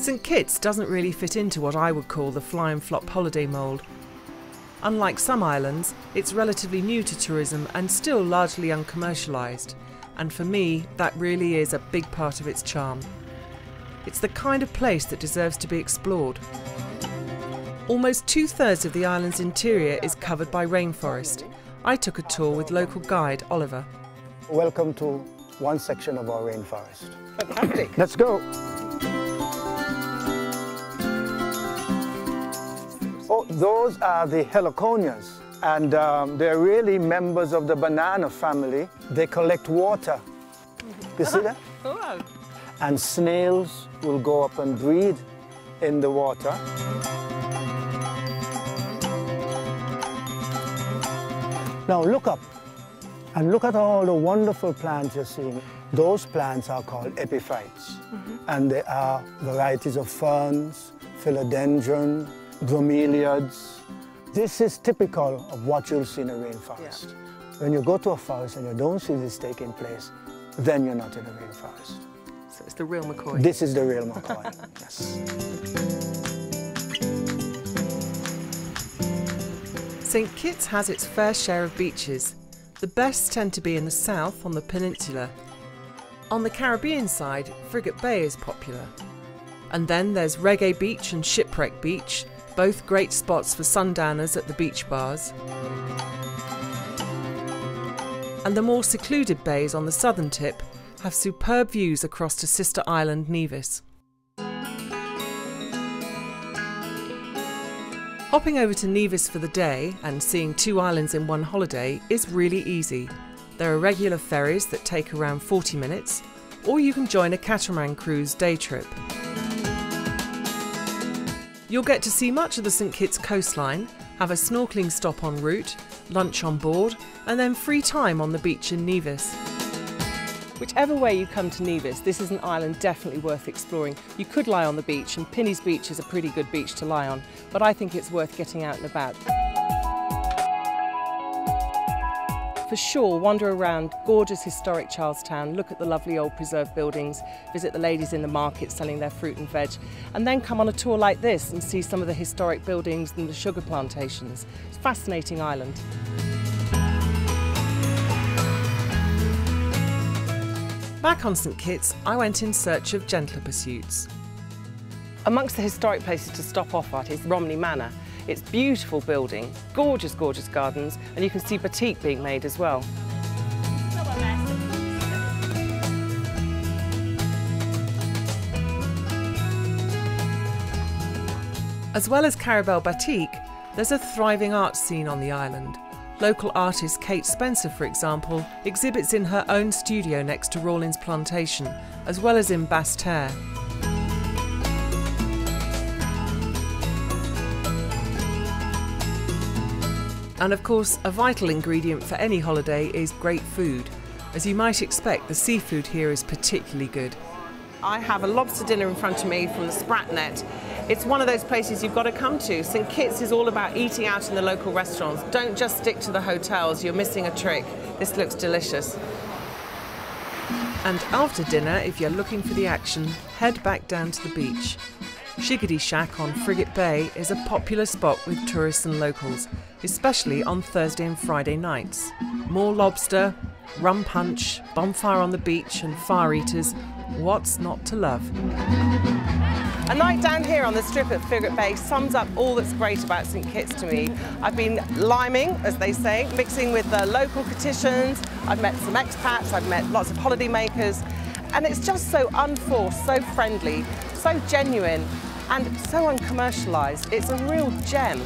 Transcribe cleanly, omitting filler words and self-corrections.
St Kitts doesn't really fit into what I would call the fly and flop holiday mould. Unlike some islands, it's relatively new to tourism and still largely uncommercialised, and for me that really is a big part of its charm. It's the kind of place that deserves to be explored. Almost 2/3 of the island's interior is covered by rainforest. I took a tour with local guide Oliver. Welcome to one section of our rainforest. Fantastic. Let's go. Oh, those are the heliconias, and they're really members of the banana family. They collect water. You see that? Wow. And snails will go up and breed in the water. Now look up and look at all the wonderful plants you're seeing. Those plants are called epiphytes, and they are varieties of ferns, philodendron, bromeliads. This is typical of what you'll see in a rainforest. Yeah. When you go to a forest and you don't see this taking place, then you're not in a rainforest. So it's the real McCoy. This is the real McCoy, yes. St Kitts has its fair share of beaches. The best tend to be in the south on the peninsula. On the Caribbean side, Frigate Bay is popular. And then there's Reggae Beach and Shipwreck Beach, both great spots for sundowners at the beach bars. And the more secluded bays on the southern tip have superb views across to sister island Nevis. Hopping over to Nevis for the day and seeing 2 islands in one holiday is really easy. There are regular ferries that take around 40 minutes, or you can join a catamaran cruise day trip. You'll get to see much of the St Kitts coastline, have a snorkelling stop en route, lunch on board, and then free time on the beach in Nevis. Whichever way you come to Nevis, this is an island definitely worth exploring. You could lie on the beach, and Pinny's Beach is a pretty good beach to lie on, but I think it's worth getting out and about. For sure, wander around gorgeous historic Charlestown, look at the lovely old preserved buildings, visit the ladies in the market selling their fruit and veg, and then come on a tour like this and see some of the historic buildings and the sugar plantations. It's a fascinating island. Back on St Kitts, I went in search of gentler pursuits. Amongst the historic places to stop off at is Romney Manor. It's a beautiful building, gorgeous, gorgeous gardens, and you can see batik being made as well. As well as Carabel Batik, there's a thriving art scene on the island. Local artist Kate Spencer, for example, exhibits in her own studio next to Rawlins Plantation, as well as in Basse Terre. And of course, a vital ingredient for any holiday is great food. As you might expect, the seafood here is particularly good. I have a lobster dinner in front of me from the Sprat Net. It's one of those places you've got to come to. St Kitts is all about eating out in the local restaurants. Don't just stick to the hotels, you're missing a trick. This looks delicious. And after dinner, if you're looking for the action, head back down to the beach. Shiggity Shack on Frigate Bay is a popular spot with tourists and locals, especially on Thursday and Friday nights. More lobster, rum punch, bonfire on the beach and fire eaters. What's not to love? A night down here on the strip at Frigate Bay sums up all that's great about St Kitts to me. I've been liming, as they say, mixing with the local Kittitians. I've met some expats, I've met lots of holiday makers, and it's just so unforced, so friendly, so genuine, and so uncommercialised. It's a real gem.